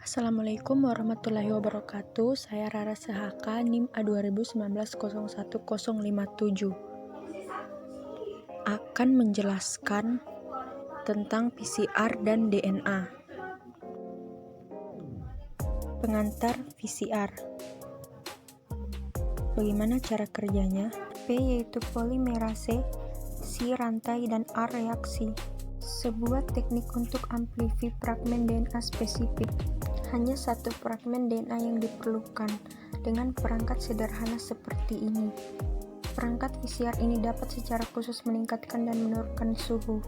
Assalamualaikum warahmatullahi wabarakatuh. Saya Rara Sehaka, NIM A2019 011057. Akan menjelaskan tentang PCR dan DNA. Pengantar PCR. Bagaimana cara kerjanya? P yaitu polimerase, C rantai, dan R reaksi. Sebuah teknik untuk amplifi fragmen DNA spesifik. Hanya satu fragmen DNA yang diperlukan dengan perangkat sederhana seperti ini. Perangkat PCR ini dapat secara khusus meningkatkan dan menurunkan suhu.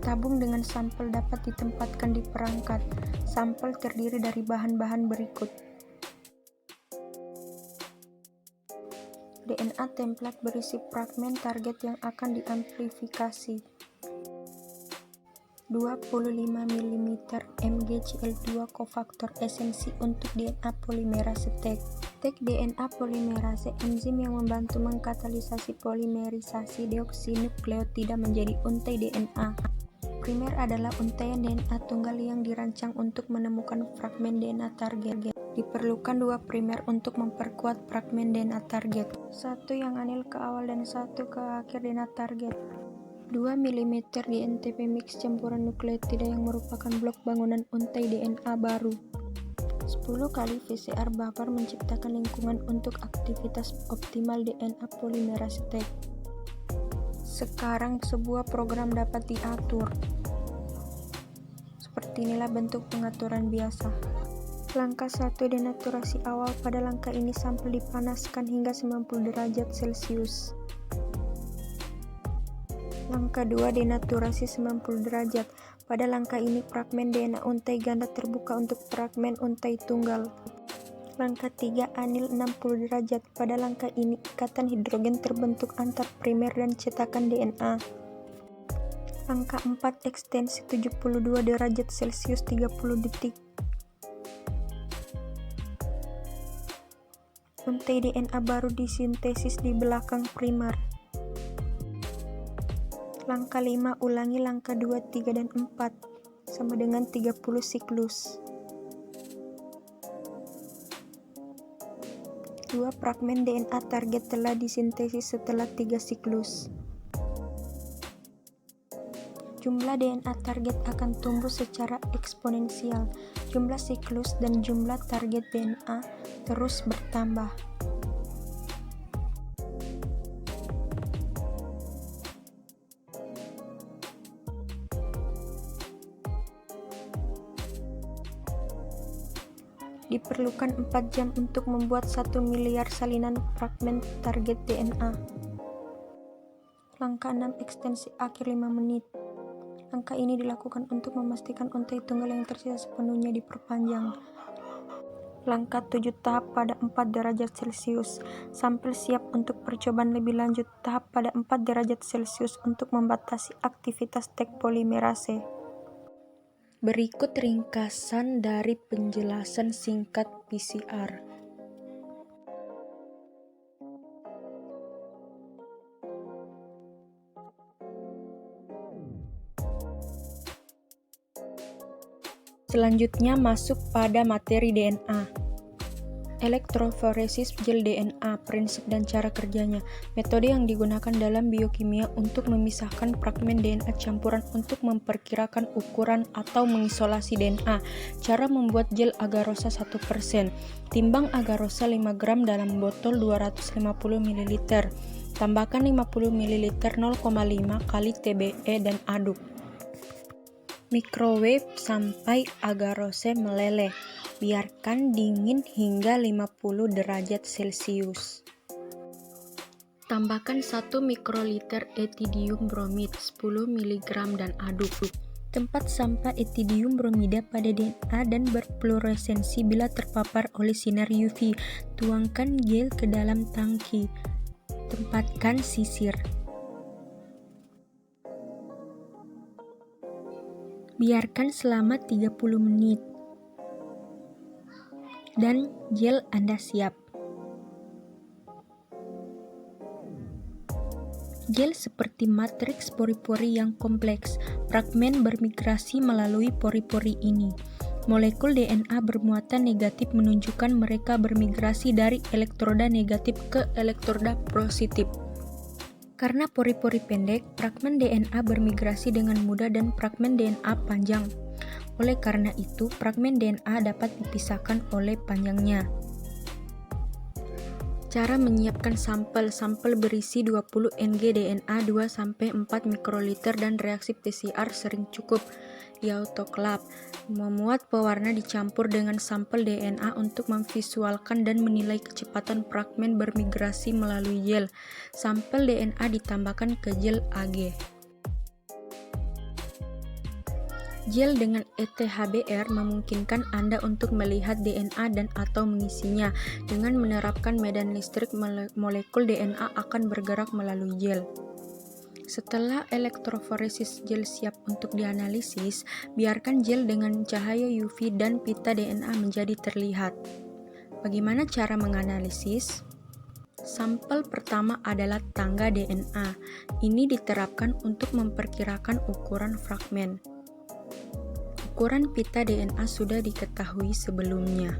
Tabung dengan sampel dapat ditempatkan di perangkat. Sampel terdiri dari bahan-bahan berikut. DNA template berisi fragmen target yang akan diamplifikasi. 25 mm mgCl2 kofaktor esensi untuk DNA polimerase TEG. TEG DNA polimerase enzim yang membantu mengkatalisasi polimerisasi deoksinukleotida menjadi untai DNA. Primer adalah untaian DNA tunggal yang dirancang untuk menemukan fragmen DNA target. Diperlukan dua primer untuk memperkuat fragmen DNA target. Satu yang anil ke awal dan satu ke akhir DNA target. 2 mm di NTP mix campuran nukleotida yang merupakan blok bangunan untai DNA baru. 10 kali VCR buffer menciptakan lingkungan untuk aktivitas optimal DNA polimerase TEG. Sekarang sebuah program dapat diatur. Seperti inilah bentuk pengaturan biasa. Langkah 1, denaturasi awal. Pada langkah ini sampel dipanaskan hingga 90 derajat Celcius. Langkah 2, denaturasi 90 derajat. Pada langkah ini fragmen DNA untai ganda terbuka untuk fragmen untai tunggal. Langkah 3, anil 60 derajat. Pada langkah ini ikatan hidrogen terbentuk antar primer dan cetakan DNA. Langkah 4, ekstensi 72 derajat Celcius 30 detik. Untai DNA baru disintesis di belakang primer. Langkah 5, ulangi langkah 2, 3, dan 4 sama dengan 30 siklus. 2 fragmen DNA target telah disintesis setelah 3 siklus. Jumlah DNA target akan tumbuh secara eksponensial. Jumlah siklus dan jumlah target DNA terus bertambah. Diperlukan 4 jam untuk membuat 1 miliar salinan fragmen target DNA. Langkah 6, ekstensi akhir 5 menit. Langkah ini dilakukan untuk memastikan untai tunggal yang tersisa sepenuhnya diperpanjang. Langkah 7, tahap pada 4 derajat Celcius. Sampel siap untuk percobaan lebih lanjut. Tahap pada 4 derajat Celcius untuk membatasi aktivitas TEG polimerase. Berikut ringkasan dari penjelasan singkat PCR. Selanjutnya masuk pada materi DNA. Elektroforesis gel DNA, prinsip dan cara kerjanya. Metode yang digunakan dalam biokimia untuk memisahkan fragmen DNA campuran untuk memperkirakan ukuran atau mengisolasi DNA. Cara membuat gel agarosa 1%. Timbang agarosa 5 gram dalam botol 250 ml. Tambahkan 50 ml 0,5 kali TBE dan aduk. Microwave sampai agarose meleleh. Biarkan dingin hingga 50 derajat Celcius. Tambahkan 1 mikroliter etidium bromid 10 mg dan aduk. Tempat sampah etidium bromida pada DNA dan berfluoresensi bila terpapar oleh sinar UV. Tuangkan gel ke dalam tangki. Tempatkan sisir. Biarkan selama 30 menit. Dan gel Anda siap. Gel seperti matriks pori-pori yang kompleks. Fragmen bermigrasi melalui pori-pori ini. Molekul DNA bermuatan negatif menunjukkan mereka bermigrasi dari elektroda negatif ke elektroda positif. Karena pori-pori pendek, fragmen DNA bermigrasi dengan mudah dan fragmen DNA panjang. Oleh karena itu, fragmen DNA dapat dipisahkan oleh panjangnya. Cara menyiapkan sampel berisi 20 Ng DNA 2-4 mikroliter dan reaksi PCR sering cukup. Di autoklaf, memuat pewarna dicampur dengan sampel DNA untuk memvisualkan dan menilai kecepatan fragmen bermigrasi melalui gel. Sampel DNA ditambahkan ke gel Ag. Gel dengan ETHBR memungkinkan Anda untuk melihat DNA dan atau mengisinya. Dengan menerapkan medan listrik, molekul DNA akan bergerak melalui gel. Setelah elektroforesis gel siap untuk dianalisis, biarkan gel dengan cahaya UV dan pita DNA menjadi terlihat. Bagaimana cara menganalisis? Sampel pertama adalah tangga DNA. Ini diterapkan untuk memperkirakan ukuran fragmen. Ukuran pita DNA sudah diketahui sebelumnya.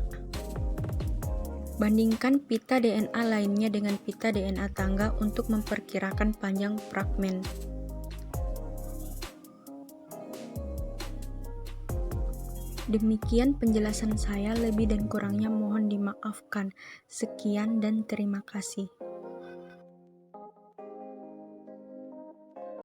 Bandingkan pita DNA lainnya dengan pita DNA tangga untuk memperkirakan panjang fragmen. Demikian penjelasan saya, lebih dan kurangnya mohon dimaafkan. Sekian dan terima kasih.